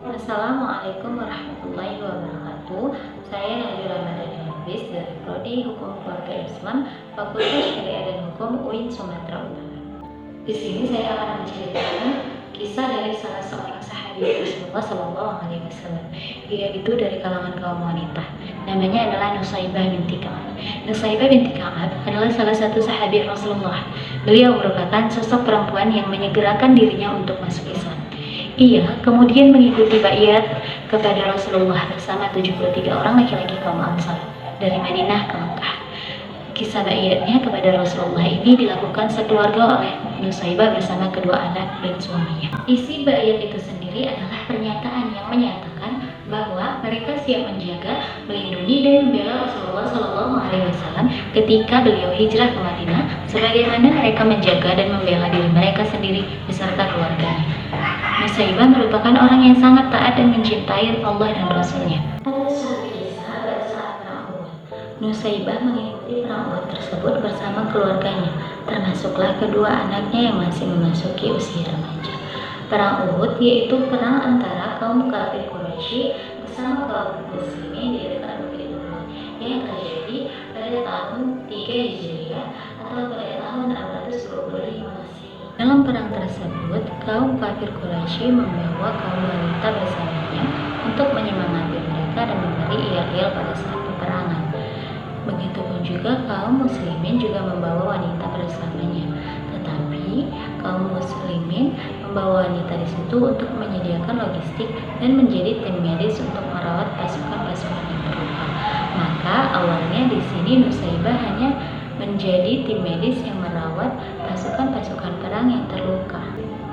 Assalamualaikum warahmatullahi wabarakatuh. Saya Najwa Ramadhani Hafiz dari Prodi Hukum Keluarga Islam, Fakultas Syariah dan Hukum UIN Sumatera Utara. Di sini saya akan menceritakan kisah dari salah seorang sahabat Rasulullah Shallallahu Alaihi Wasallam. Dia itu dari kalangan kaum wanita. Namanya adalah Nusaybah binti Ka'ab. Nusaybah binti Ka'ab adalah salah satu sahabat Rasulullah. Beliau merupakan sosok perempuan yang menyegerakan dirinya untuk masuk Islam. Ia kemudian mengikuti baiat kepada Rasulullah bersama 73 orang laki-laki kaum Ansar dari Madinah ke Mekah. Kisah baiatnya kepada Rasulullah ini dilakukan sekeluarga oleh Nusaybah bersama kedua anak dan suaminya. Isi baiat itu sendiri adalah pernyataan yang menyatakan bahwa mereka siap menjaga, melindungi dan membela Rasulullah Shallallahu Alaihi Wasallam ketika beliau hijrah ke Madinah, sebagaimana mereka menjaga dan membela diri mereka sendiri beserta keluarganya. Nusaybah merupakan orang yang sangat taat dan mencintai Allah dan Rasulnya. Pada suatu kisah pada saat perang Uhud, Nusaybah mengikuti perang Uhud tersebut bersama keluarganya, termasuklah kedua anaknya yang masih memasuki usia remaja. Perang Uhud yaitu perang antara kaum kafir Quraisy bersama kaum muslimin di dekat Bukit Uhud yang terjadi pada tahun 3 Hijriah atau pada tahun 625 Masehi. Dalam perang tersebut, kaum kafir Quraisy membawa kaum wanita bersamanya untuk menyemangati mereka dan memberi yel-yel pada saat peperangan. Begitupun juga kaum muslimin juga membawa wanita bersamanya. Tetapi kaum muslimin membawa wanita di situ untuk menyediakan logistik dan menjadi tim medis untuk merawat pasukan-pasukan yang terluka. Maka awalnya di sini Nusaybah hanya menjadi tim medis yang merawat pasukan-pasukan perang yang terluka.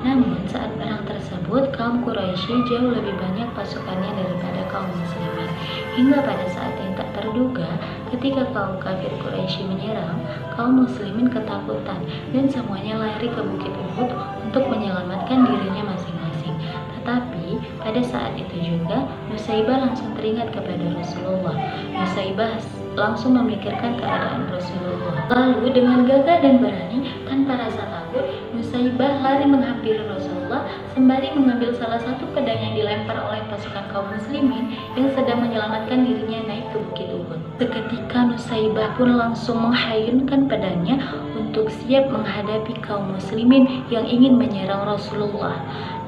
Namun saat perang tersebut kaum Quraisy jauh lebih banyak pasukannya daripada kaum muslimin. Hingga pada saat yang tak terduga, ketika kaum kafir Quraisy menyerang, kaum muslimin ketakutan dan semuanya lari ke Bukit Uhud untuk menyelamatkan dirinya masing-masing. Tetapi pada saat itu juga Nusaybah langsung teringat kepada Rasulullah. Nusaybah langsung memikirkan keadaan Rasulullah. Lalu dengan gagah dan berani tanpa rasa takut, Nusaybah lari menghampiri Rasulullah sembari mengambil salah satu pedang yang dilempar oleh pasukan kaum muslimin yang sedang menyelamatkan dirinya naik ke Bukit Uhud. Seketika Nusaybah pun langsung menghayunkan pedangnya untuk siap menghadapi kaum muslimin yang ingin menyerang Rasulullah.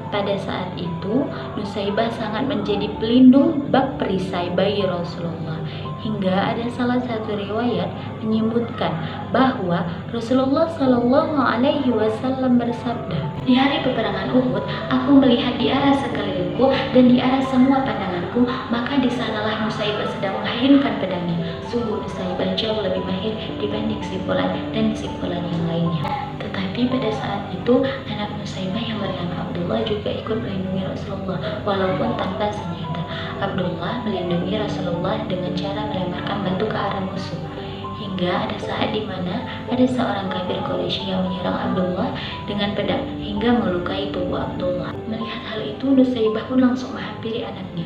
Pada saat itu, Nusaybah sangat menjadi pelindung bak perisai bayi Rasulullah. Hingga ada salah satu riwayat menyebutkan bahwa Rasulullah Shallallahu Alaihi Wasallam bersabda, di hari peperangan Uhud, aku melihat di arah sekelilingku dan di arah semua pandanganku, maka di sanalah Nusaybah sedang menghayunkan pedangnya. Sungguh Nusaybah jauh lebih mahir dibanding si Fulan dan si Fulan yang lainnya. Tetapi pada saat itu anak Nusaybah yang bernama Abdullah juga ikut melindungi Rasulullah walaupun tanpa senjata. Abdullah melindungi Rasulullah dengan cara melemparkan batu ke arah musuh. Hingga ada saat di mana ada seorang kafir Quraisy yang menyerang Abdullah dengan pedang hingga melukai tubuh Abdullah. Melihat hal itu, Nusaybah pun langsung menghampiri anaknya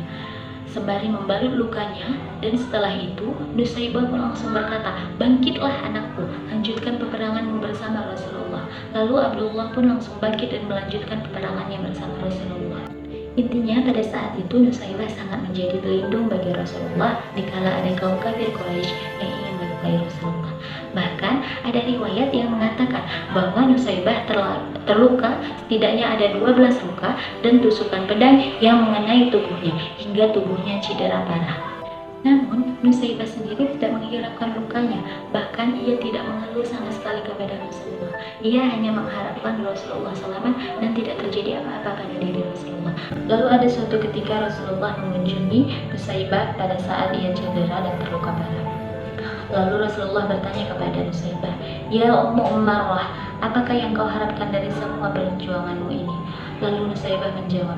sembari membalut lukanya, dan setelah itu Nusaybah pun langsung berkata, bangkitlah anakku, lanjutkan peperanganmu bersama Rasulullah. Lalu Abdullah pun langsung bangkit dan melanjutkan peperangannya bersama Rasulullah. Intinya pada saat itu Nusaybah sangat menjadi pelindung bagi Rasulullah dikala ada kaum kafir Quraisy yang ingin melukai Rasulullah. Bahkan ada riwayat yang mengatakan bahwa Nusaybah terluka setidaknya ada 12 luka dan tusukan pedang yang mengenai tubuhnya hingga tubuhnya cedera parah. Namun Nusaybah sendiri tidak menghiraukan lukanya, bahkan ia tidak mengeluh sama sekali kepada Rasulullah. Ia hanya mengharapkan Rasulullah selamat dan tidak terjadi apa-apa pada diri Rasulullah. Lalu ada suatu ketika Rasulullah mengunjungi Nusaybah pada saat ia cedera dan terluka parah. Lalu Rasulullah bertanya kepada Nusaybah, ya Ummu Ummarah, apakah yang kau harapkan dari semua perjuanganmu ini? Lalu Nusaybah menjawab,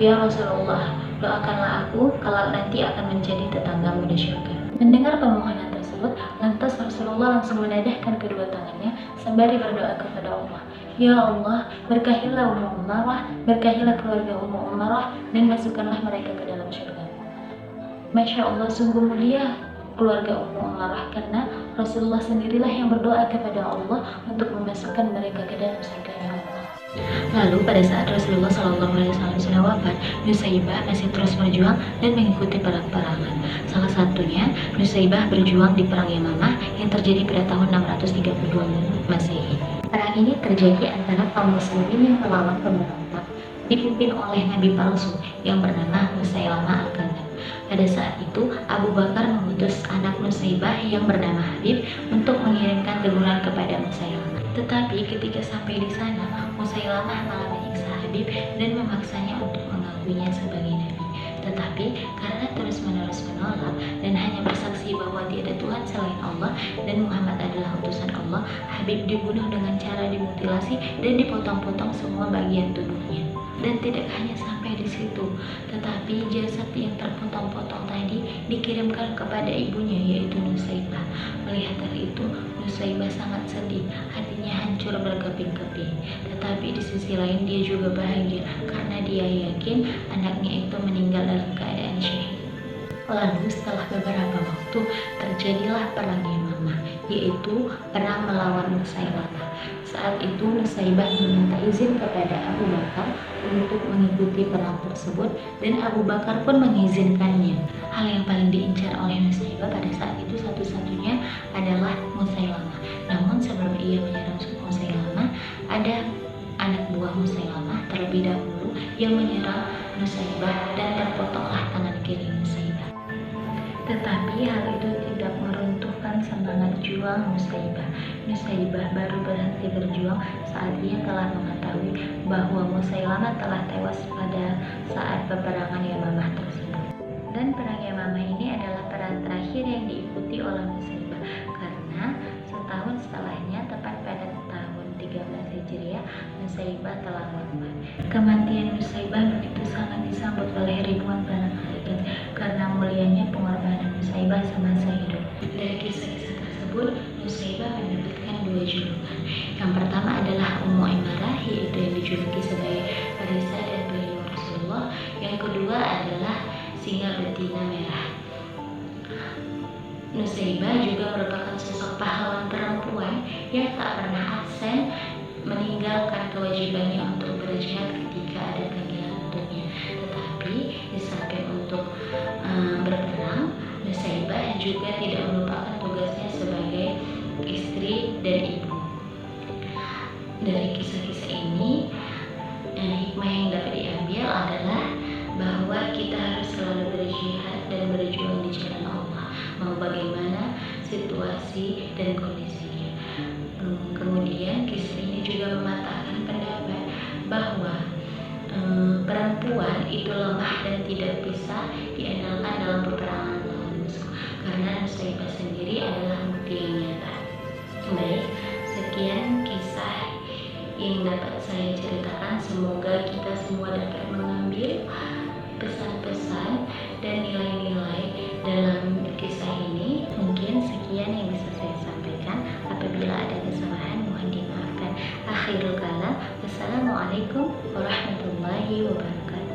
ya Rasulullah, doakanlah aku kalau nanti akan menjadi tetanggamu di syurga. Mendengar permohonan tersebut, lantas Rasulullah langsung menadahkan kedua tangannya sembari berdoa kepada Allah. Ya Allah, berkahilah Ummu Ummarah, berkahilah keluarga Ummu Ummarah, dan masukkanlah mereka ke dalam syurga. Masya Allah, sungguh mulia keluarga Ummu Ummarah karena Rasulullah sendirilah yang berdoa kepada Allah untuk memasukkan mereka ke dalam surga Allah. Lalu pada saat Rasulullah SAW sudah wafat, Nusaibah masih terus berjuang dan mengikuti perang-perangan. Salah satunya, Nusaibah berjuang di Perang Yamamah yang terjadi pada tahun 632 Masehi. Perang ini terjadi antara kaum muslimin yang melawan pemberontak dipimpin oleh nabi palsu yang bernama Musailamah al-Kadzdzab. Pada saat itu, Abu Bakar mengutus anak Nusaibah yang bernama Habib untuk mengirimkan teguran kepada Musailamah. Tetapi ketika sampai di sana, Musailamah malah menyiksa Habib dan memaksanya untuk mengakuinya sebagai nabi. Tetapi karena terus-menerus menolak dan hanya bersaksi bahwa tiada Tuhan selain Allah dan Muhammad adalah utusan Allah, Habib dibunuh dengan cara dimutilasi dan dipotong-potong semua bagian tubuhnya. Dan tidak hanya sampai di situ, tetapi jasad yang terpotong-potong tadi dikirimkan kepada ibunya, yaitu Nusaibah. Melihat hal itu, Nusaibah sangat sedih, hatinya hancur berkeping-keping. Tetapi di sisi lain dia juga bahagia karena dia yakin anaknya itu meninggal dalam keadaan syahid. Lalu setelah beberapa waktu terjadilah perang Yamamah, yaitu perang melawan Musailamah. Saat itu Nusaibah meminta izin kepada Abu Bakar untuk mengikuti perang tersebut dan Abu Bakar pun mengizinkannya. Hal yang paling diincar oleh Nusaibah pada saat itu satu-satunya adalah Musailamah. Namun sebelum ia menyerang Musailamah, ada anak buah Musailamah terlebih dahulu yang menyerang Nusaibah dan terpotonglah tangan kiri Nusaibah. Tetapi hal itu tidak meruntuhkan semangat juang Nusaibah. Nusaibah baru berhenti berjuang saat ia telah mengetahui bahwa Musailamah telah tewas pada saat peperangan Yamamah tersebut. Dan perang Yamamah ini adalah perang terakhir yang diikuti oleh Nusaibah karena setahun setelahnya, tepat pada tahun 13 Hijriah, Nusaibah telah wafat. Kematian Nusaibah begitu sangat disambut oleh ribuan para malaikat karena mulianya pengorbanan Nusaibah semasa hidup. Dari kisah-kisah tersebut, Nusaibah mendapatkan dua julukan. Yang pertama adalah Ummu Imarah, yaitu yang dijuluki sebagai Farisa dan Pelindung Rasulullah. Yang kedua adalah Singa Betina Merah. Nusaibah juga merupakan sosok pahlawan perempuan yang tak pernah absen meninggalkan kewajibannya untuk berjihad ketika ada panggilan untuknya. Tetapi di samping untuk berperang, Nusaibah juga tidak melupakan tugasnya sebagai istri dan ibu. Dari kisah-kisah ini, hikmah yang dapat diambil adalah bahwa kita harus selalu berjihad dan berjuang di jalan Allah, mau bagaimana situasi dan kondisinya. Kemudian kisah ini juga mematahkan pendapat bahwa perempuan itu lemah dan tidak bisa diandalkan dalam peperangan melawan musuh, karena Nusaibah sendiri adalah bukti yang nyata. Baik, sekian kisah yang dapat saya ceritakan. Semoga kita semua dapat mengambil pesan-pesan dan nilai-nilai dalam kisah ini. Mungkin sekian yang bisa saya sampaikan. Apabila ada kesalahan, mohon dimaafkan. Akhirul kalam, wassalamualaikum warahmatullahi wabarakatuh.